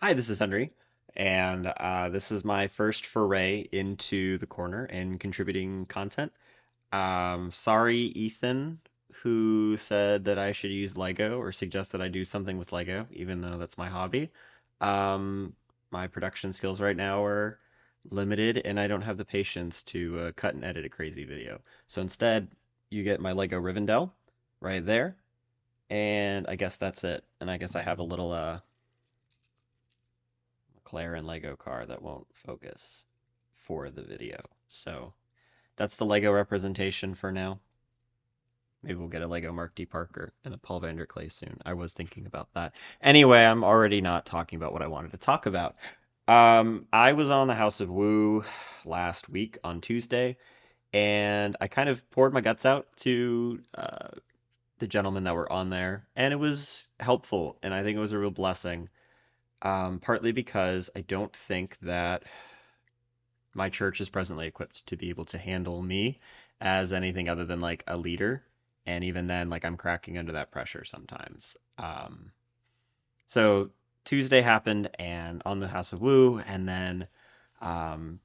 Hi, this is Henry, and this is my first foray into the corner and contributing content. Sorry, Ethan, who said that I should use Lego or suggest that I do something with Lego, even though that's my hobby. Um, my production skills right now are limited, and I don't have the patience to cut and edit a crazy video. So instead, you get my Lego Rivendell right there, and I guess that's it. And I guess I have a little McLaren Lego car that won't focus for the video. So that's the Lego representation for now. Maybe we'll get a Lego Mark D. Parker and a Paul Vanderklay soon. I was thinking about that. Anyway, I'm already not talking about what I wanted to talk about. I was on the House of Woo last week on Tuesday, and I kind of poured my guts out to the gentlemen that were on there, and it was helpful, and I think it was a real blessing. Partly because I don't think that my church is presently equipped to be able to handle me as anything other than like a leader. And even then, like I'm cracking under that pressure sometimes. So Tuesday happened and on the House of Woo, and then um,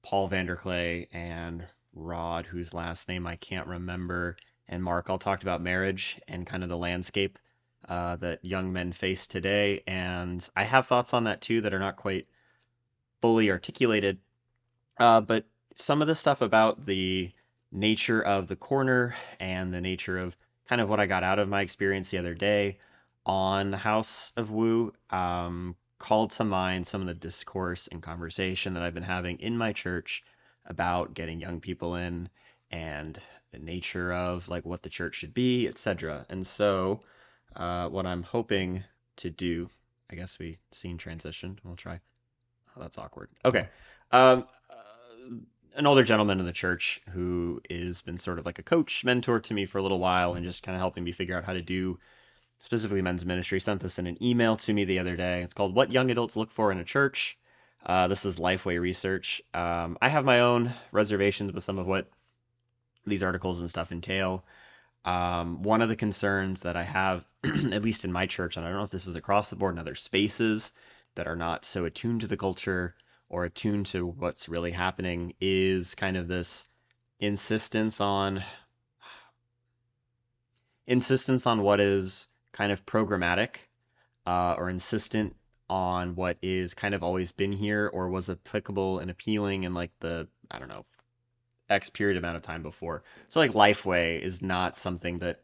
Paul Vanderklay and Rod, whose last name I can't remember, and Mark all talked about marriage and kind of the landscape that young men face today. And I have thoughts on that too that are not quite fully articulated. But some of the stuff about the nature of the corner and the nature of kind of what I got out of my experience the other day on the House of Woo called to mind some of the discourse and conversation that I've been having in my church about getting young people in and the nature of like what the church should be, etc. And so, what I'm hoping to do, I guess we scene transitioned. We'll try. Oh, that's awkward. Okay. An older gentleman in the church who has been sort of like a coach, mentor to me for a little while and just kind of helping me figure out how to do specifically men's ministry sent this in an email to me the other day. It's called What Young Adults Look For in a Church. This is Lifeway research. I have my own reservations with some of what these articles and stuff entail. One of the concerns that I have, at least in my church, and I don't know if this is across the board in other spaces that are not so attuned to the culture or attuned to what's really happening, is kind of this insistence on what is kind of programmatic or insistent on what is kind of always been here or was applicable and appealing in like the I don't know X period amount of time before. So like Lifeway is not something that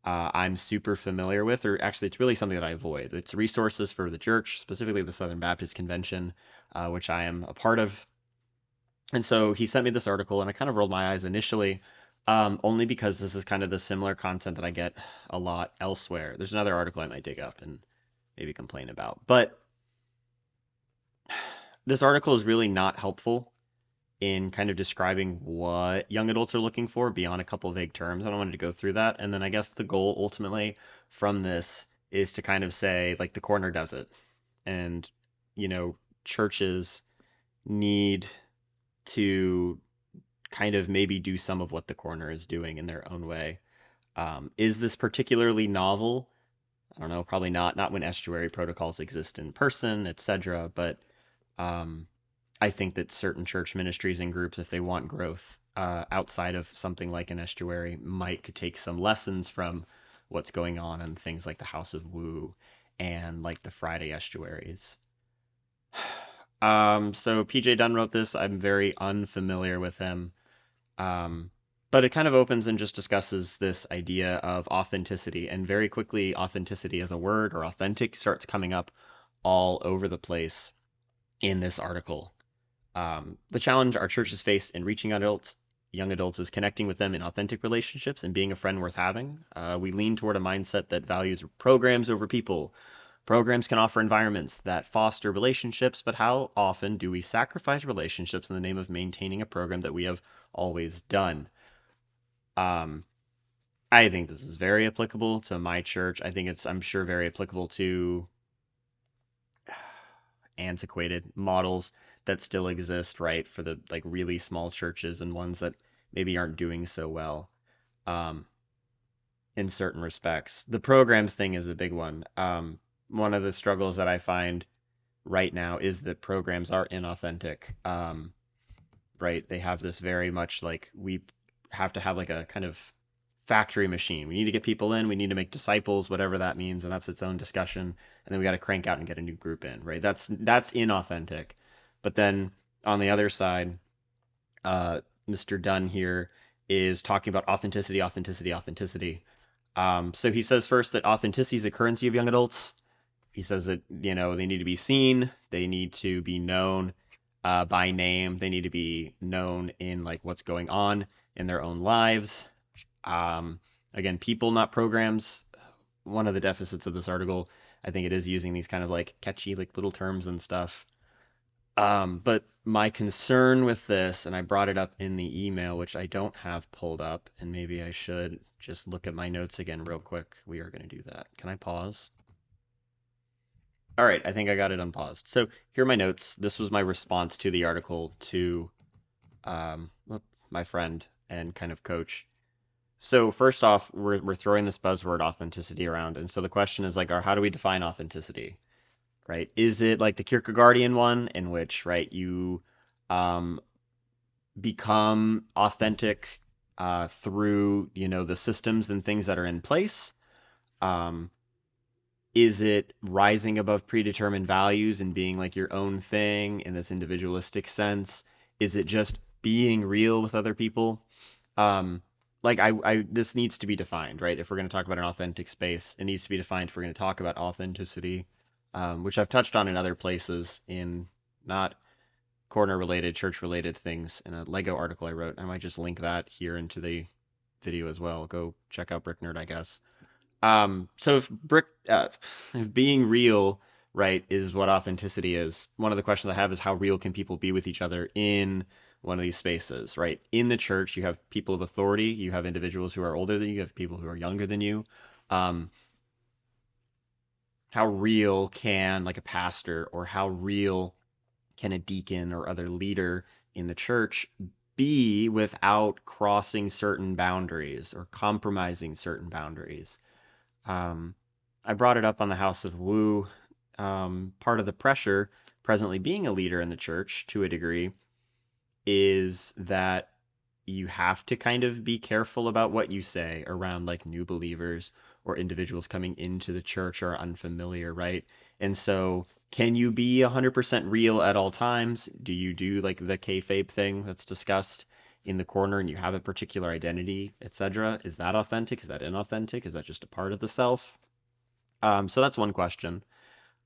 I'm super familiar with, or actually, it's really something that I avoid. It's resources for the church, specifically the Southern Baptist Convention, which I am a part of. And so he sent me this article, and I kind of rolled my eyes initially, only because this is kind of the similar content that I get a lot elsewhere. There's another article I might dig up and maybe complain about. But this article is really not helpful in kind of describing what young adults are looking for beyond a couple of vague terms. I don't want to go through that. And then I guess the goal ultimately from this is to kind of say, like, the corner does it. And, you know, churches need to kind of maybe do some of what the corner is doing in their own way. Is this particularly novel? I don't know, probably not. Not when estuary protocols exist in person, etc. But um, I think that certain church ministries and groups, if they want growth outside of something like an estuary, might could take some lessons from what's going on in things like the House of Woo and like the Friday estuaries. So PJ Dunn wrote this. I'm very unfamiliar with him. Um, but it kind of opens and just discusses this idea of authenticity. And very quickly, authenticity as a word or authentic starts coming up all over the place in this article. The challenge our churches face in reaching adults, young adults, is connecting with them in authentic relationships and being a friend worth having. We lean toward a mindset that values programs over people. Programs can offer environments that foster relationships, but how often do we sacrifice relationships in the name of maintaining a program that we have always done? Um, I think this is very applicable to my church. I think I'm sure, very applicable to antiquated models that still exist, right, for the like really small churches and ones that maybe aren't doing so well um, in certain respects. The programs thing is a big one. One of the struggles that I find right now is that programs are inauthentic. Right? They have this very much like we have to have like a kind of factory machine. We need to get people in, we need to make disciples, whatever that means, and that's its own discussion. And then we got to crank out and get a new group in, right? That's inauthentic. But then on the other side, Mr. Dunn here is talking about authenticity, authenticity, authenticity. So he says first that authenticity is a currency of young adults. He says that, they need to be seen, they need to be known by name, they need to be known in like what's going on in their own lives. Um, Again, people, not programs. One of the deficits of this article, I think it is using these kind of like catchy like little terms and stuff. But my concern with this, and I brought it up in the email, which I don't have pulled up, and maybe I should just look at my notes again real quick. We are going to do that. Can I pause? All right, I think I got it unpaused. So here are my notes. This was my response to the article to well, my friend and kind of coach. So first off, we're throwing this buzzword authenticity around, and so the question is like, how do we define authenticity, right? Is it like the Kierkegaardian one, in which, right, you um, become authentic through, the systems and things that are in place? Um, is it rising above predetermined values and being like your own thing in this individualistic sense? Is it just being real with other people? Um, like this needs to be defined, right? If we're going to talk about an authentic space, it needs to be defined if we're going to talk about authenticity, which I've touched on in other places in not corner related, church related things in a Lego article I wrote. I might just link that here into the video as well. Go check out Brick Nerd, I guess. So if being real, right, is what authenticity is, one of the questions I have is how real can people be with each other in one of these spaces, right? In the church, you have people of authority, you have individuals who are older than you have people who are younger than you. Um, how real can like a pastor or how real can a deacon or other leader in the church be without crossing certain boundaries or compromising certain boundaries? Um, I brought it up on the House of Woo. Part of the pressure, presently being a leader in the church to a degree, is that you have to kind of be careful about what you say around like new believers or individuals coming into the church or unfamiliar, right? And so, can you be 100% real at all times? Do you do like the kayfabe thing that's discussed in the corner and you have a particular identity, etc.? Is that authentic? Is that inauthentic? Is that just a part of the self? So that's one question.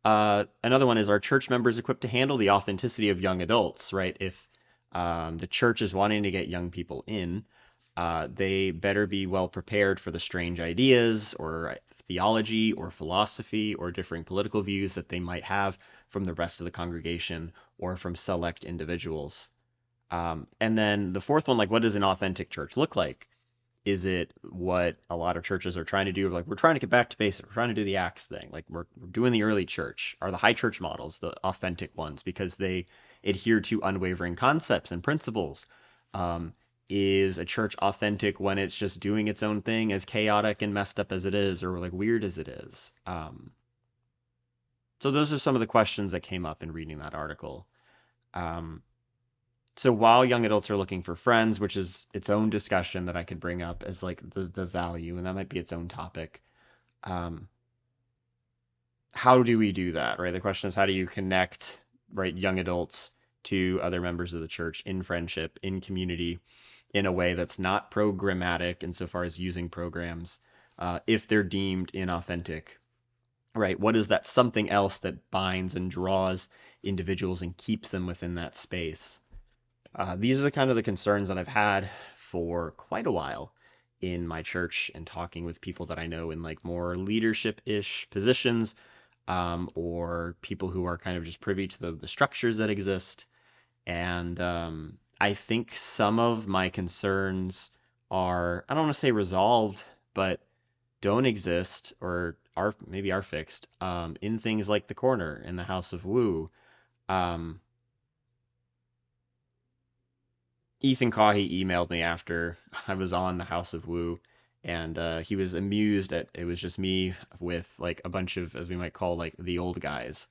Another one is, are church members equipped to handle the authenticity of young adults, right? If the church is wanting to get young people in, they better be well prepared for the strange ideas or theology or philosophy or differing political views that they might have from the rest of the congregation or from select individuals. And then the fourth one, like, what does an authentic church look like? Is it what a lot of churches are trying to do? Like, we're trying to get back to basics. We're trying to do the Acts thing. Like, we're doing the early church. Are the high church models the authentic ones because they adhere to unwavering concepts and principles? Um, is a church authentic when it's just doing its own thing, as chaotic and messed up as it is, or like weird as it is? So those are some of the questions that came up in reading that article. Um, so while young adults are looking for friends, which is its own discussion that I could bring up as like the value, and that might be its own topic. Um, how do we do that, right? The question is, how do you connect, right, young adults to other members of the church in friendship, in community, in a way that's not programmatic insofar as using programs, if they're deemed inauthentic, right? What is that something else that binds and draws individuals and keeps them within that space? These are the kind of the concerns that I've had for quite a while in my church and talking with people that I know in like more leadership-ish positions, or people who are kind of just privy to the structures that exist. And I think some of my concerns are, I don't want to say resolved, but don't exist or are maybe are fixed in things like the corner in the House of Woo. Um, Ethan Cahy emailed me after I was on the House of Woo, and he was amused at it was just me with like a bunch of, as we might call, like the old guys.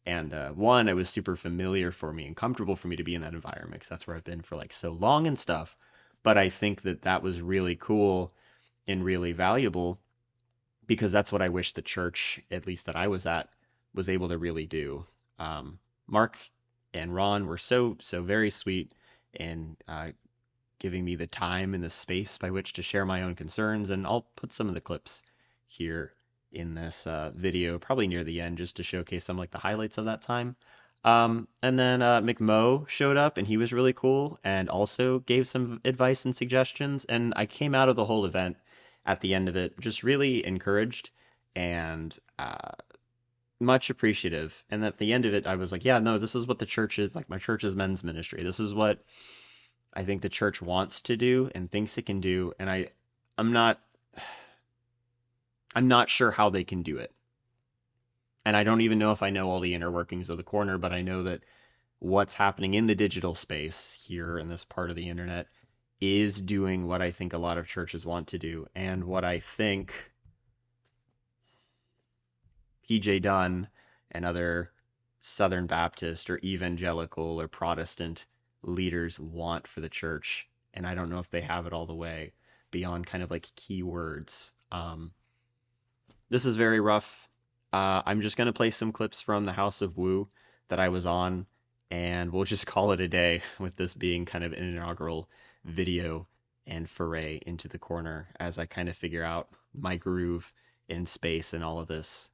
And one, it was super familiar for me and comfortable for me to be in that environment because that's where I've been for like so long and stuff. But I think that that was really cool and really valuable because that's what I wish the church, at least that I was at, was able to really do. Mark and Ron were so very sweet and giving me the time and the space by which to share my own concerns. And I'll put some of the clips here in this video, probably near the end, just to showcase some like the highlights of that time. And then McMo showed up and he was really cool and also gave some advice and suggestions. And I came out of the whole event at the end of it just really encouraged and much appreciative. And at the end of it, I was like, yeah, no, this is what the church is like. My church's men's ministry. This is what I think the church wants to do and thinks it can do. And I'm not sure how they can do it. And I don't even know if I know all the inner workings of the corner, but I know that what's happening in the digital space here in this part of the internet is doing what I think a lot of churches want to do, and what I think PJ Dunn and other Southern Baptist or evangelical or Protestant leaders want for the church. And I don't know if they have it all the way beyond kind of like keywords. This is very rough. I'm just going to play some clips from the House of Woo that I was on, and we'll just call it a day with this being kind of an inaugural video and foray into the corner as I kind of figure out my groove in space and all of this.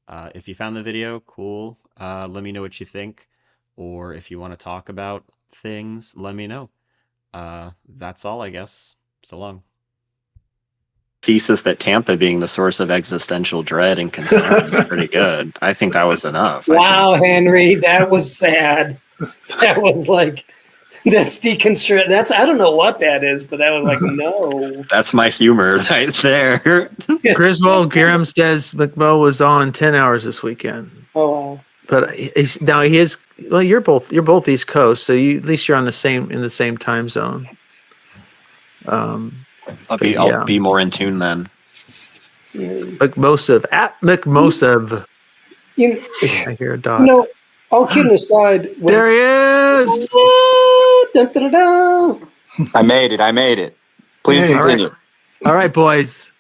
If you found the video, cool. Let me know what you think. Or if you want to talk about things, let me know. That's all, I guess. So long. Thesis that Tampa being the source of existential dread and concern is pretty good. I think that was enough. Wow, Henry, that was sad. That was like, that's deconstruct. That's, I don't know what that is, but that was like, no. That's my humor right there. Griswold Graham says McMo was on 10 hours this weekend. Oh, wow. But now he is, well, you're both East Coast, so at least you're on in the same time zone. I'll be more in tune then. McMosev at McMosev. I hear a dog. No, all kidding aside. There he is. Dun, dun, dun, dun. I made it. Please continue. All right, boys.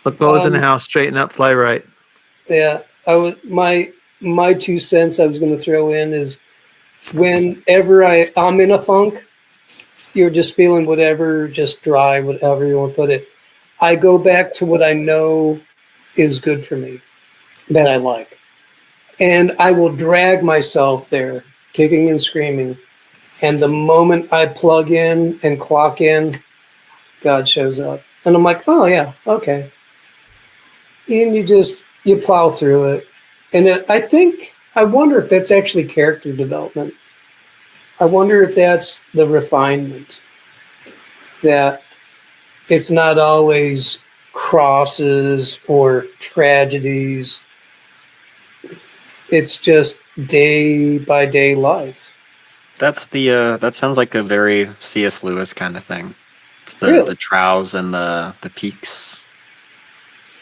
McMo's in the house. Straighten up, fly right. Yeah, my 2 cents I was going to throw in is whenever I'm in a funk, you're just feeling whatever, just dry, whatever you want to put it. I go back to what I know is good for me, that I like. And I will drag myself there, kicking and screaming. And the moment I plug in and clock in, God shows up. And I'm like, oh, yeah, okay. And you plow through it. And I wonder if that's actually character development. I wonder if that's the refinement, that it's not always crosses or tragedies. It's just day by day life. That's that sounds like a very C.S. Lewis kind of thing. It's the trials and the peaks,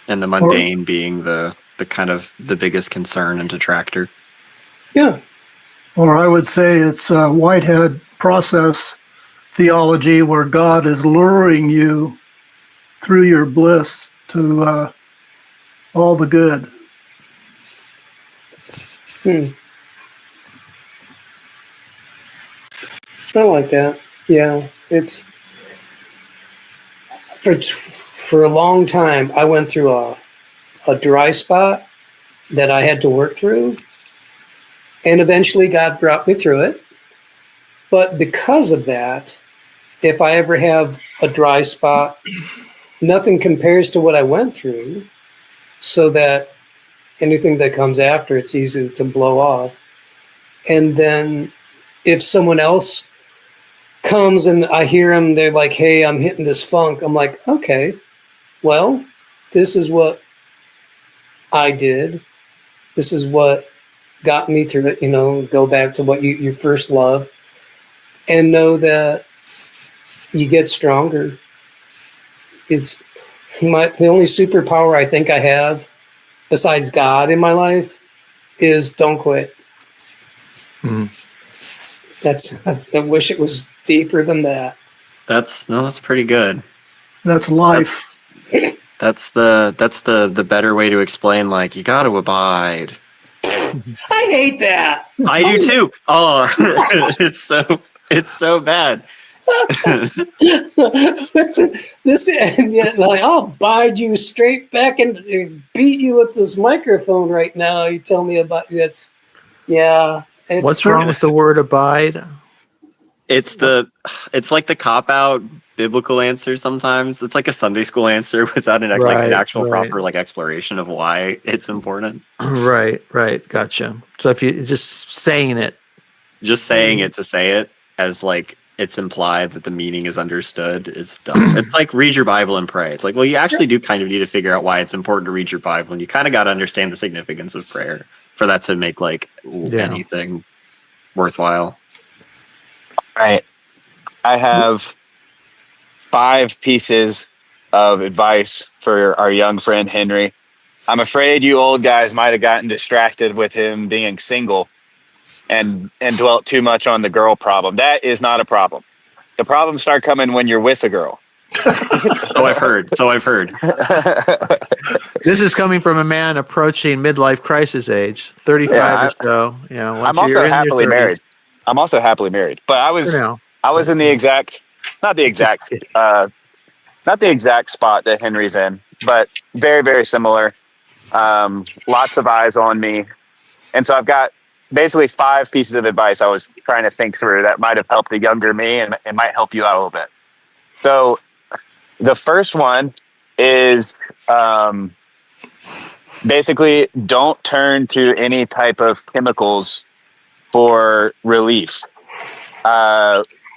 and the mundane being the kind of the biggest concern and detractor. Yeah. Or I would say it's Whitehead process theology, where God is luring you through your bliss to all the good. I like that. Yeah, it's for a long time. I went through a dry spot that I had to work through. And eventually God brought me through it. But because of that, if I ever have a dry spot, nothing compares to what I went through, so that anything that comes after, it's easy to blow off. And then if someone else comes and I hear them, they're like, hey, I'm hitting this funk. I'm like, okay, well, this is what I did. This is what got me through it, go back to what you first love, and know that you get stronger. It's the only superpower I think I have besides God in my life is don't quit. Hmm. I wish it was deeper than that. That's pretty good. That's life. That's the better way to explain, like, you got to abide. I hate that. I do too. Oh, it's so bad. What's this? And yet, like, I'll bide you straight back and beat you with this microphone right now. You tell me about it's, yeah. It's What's wrong with the word abide? It's like the cop out biblical answer sometimes. It's like a Sunday school answer without an actual proper like exploration of why it's important. Right. Gotcha. So if you just saying it to say it as like it's implied that the meaning is understood is dumb. It's like read your Bible and pray. It's like, well, you actually do kind of need to figure out why it's important to read your Bible, and you kind of got to understand the significance of prayer for that to make like anything worthwhile. Right. I have 5 pieces of advice for our young friend Henry. I'm afraid you old guys might have gotten distracted with him being single and dwelt too much on the girl problem. That is not a problem. The problems start coming when you're with a girl. So I've heard. This is coming from a man approaching midlife crisis age, 35 or so. I'm also happily married. But I was in the exact, not the exact spot that Henry's in, but very, very similar. Lots of eyes on me. And so I've got basically 5 pieces of advice I was trying to think through that might have helped the younger me and it might help you out a little bit. So the first one is basically don't turn to any type of chemicals for relief.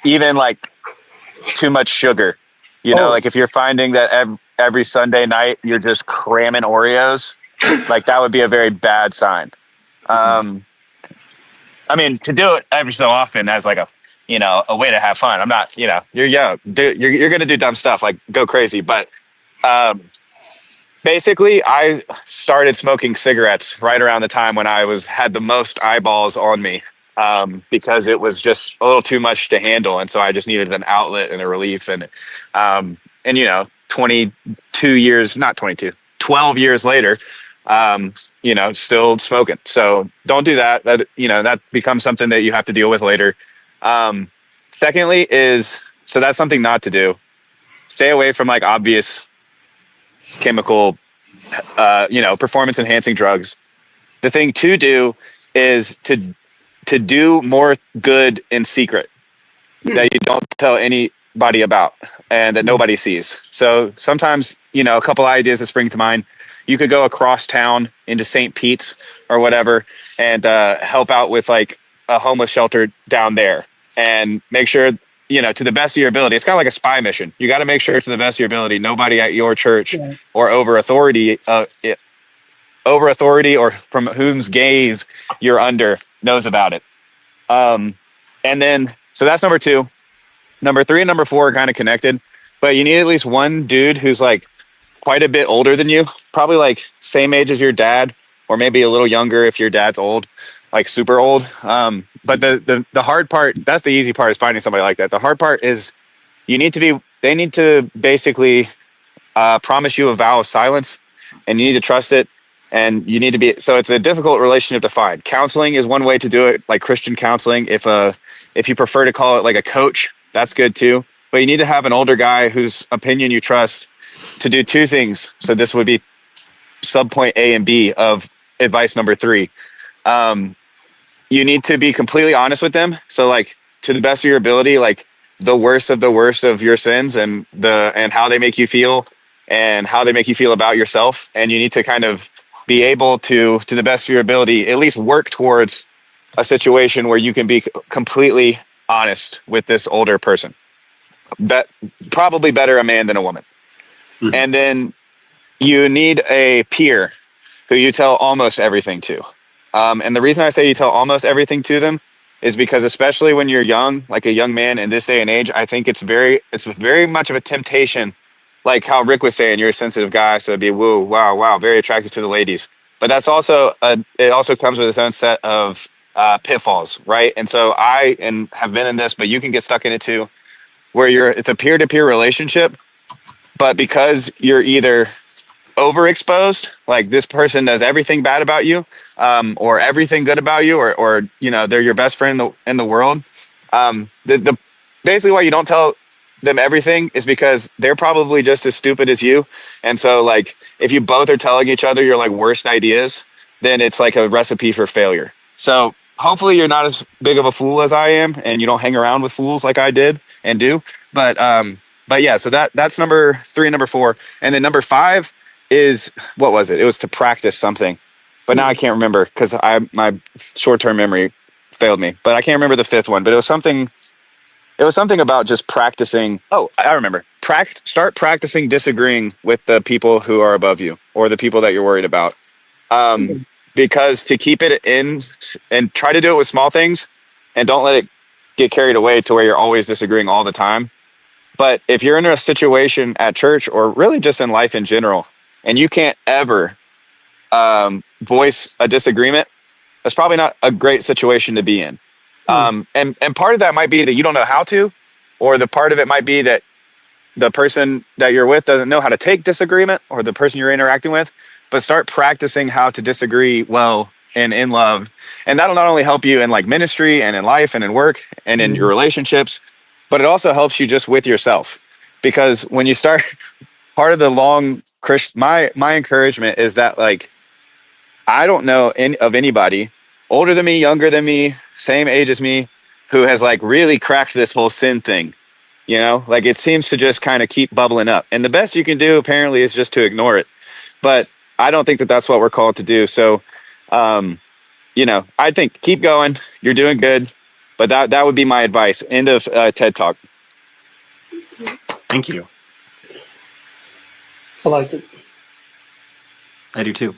Even like too much sugar, like if you're finding that every Sunday night you're just cramming Oreos, like that would be a very bad sign. I mean, to do it every so often as like a way to have fun. I'm not, you're young, you're going to do dumb stuff, like go crazy. But basically I started smoking cigarettes right around the time when I had the most eyeballs on me. Because it was just a little too much to handle. And so I just needed an outlet and a relief. And 12 years later, still smoking. So don't do that. That becomes something that you have to deal with later. Secondly so that's something not to do. Stay away from like obvious chemical, performance enhancing drugs. The thing to do is to do more good in secret that you don't tell anybody about and that nobody sees. So sometimes, a couple ideas that spring to mind. You could go across town into St. Pete's or whatever and help out with like a homeless shelter down there and make sure, to the best of your ability. It's kind of like a spy mission. You got to make sure to the best of your ability, nobody at your church or over authority or from whom's gaze you're under knows about it. And then, so that's number 2. Number 3 and number 4 are kind of connected, but you need at least one dude who's like quite a bit older than you, probably like same age as your dad, or maybe a little younger if your dad's old, like super old. But the hard part, that's the easy part, is finding somebody like that. The hard part is they need to basically promise you a vow of silence, and you need to trust it. And you need to be, so it's a difficult relationship to find. Counseling is one way to do it, like Christian counseling. If you prefer to call it like a coach, that's good too. But you need to have an older guy whose opinion you trust to do 2 things. So this would be subpoint A and B of advice number 3. You need to be completely honest with them. So like to the best of your ability, like the worst of your sins and how they make you feel and how they make you feel about yourself. And you need to kind of be able to the best of your ability, at least work towards a situation where you can be completely honest with this older person. That probably better a man than a woman. Mm-hmm. And then you need a peer who you tell almost everything to. And the reason I say you tell almost everything to them is because, especially when you're young, like a young man in this day and age, I think it's very much of a temptation. Like how Rick was saying, you're a sensitive guy, so it'd be wow, very attracted to the ladies. But that's also it also comes with its own set of pitfalls, right? And so have been in this, but you can get stuck in it too, where it's a peer-to-peer relationship, but because you're either overexposed, like this person knows everything bad about you, or everything good about you, or they're your best friend in the world. The basically why you don't tell them everything is because they're probably just as stupid as you, and so like if you both are telling each other your like worst ideas, then it's like a recipe for failure. So hopefully you're not as big of a fool as I am, and you don't hang around with fools like I did and do. But yeah, so that's number 3 and number 4, and then number 5 is, what was it? It was to practice something, but now I can't remember because my short term memory failed me. But I can't remember the 5th one. But it was something. It was something about just practicing. Oh, I remember. Start practicing disagreeing with the people who are above you or the people that you're worried about. Because to keep it in and try to do it with small things, and don't let it get carried away to where you're always disagreeing all the time. But if you're in a situation at church or really just in life in general, and you can't ever voice a disagreement, that's probably not a great situation to be in. And part of that might be that you don't know how to, or the part of it might be that the person that you're with doesn't know how to take disagreement, or the person you're interacting with. But start practicing how to disagree well and in love, and that'll not only help you in like ministry and in life and in work and in your relationships, but it also helps you just with yourself. Because when you start, part of the long Christian, my encouragement is that like I don't know of anybody older than me, younger than me, same age as me, who has like really cracked this whole sin thing. Like it seems to just kind of keep bubbling up, and the best you can do apparently is just to ignore it. But I don't think that that's what we're called to do. So, I think keep going. You're doing good. But that would be my advice. End of TED Talk. Thank you. I liked it. I do too.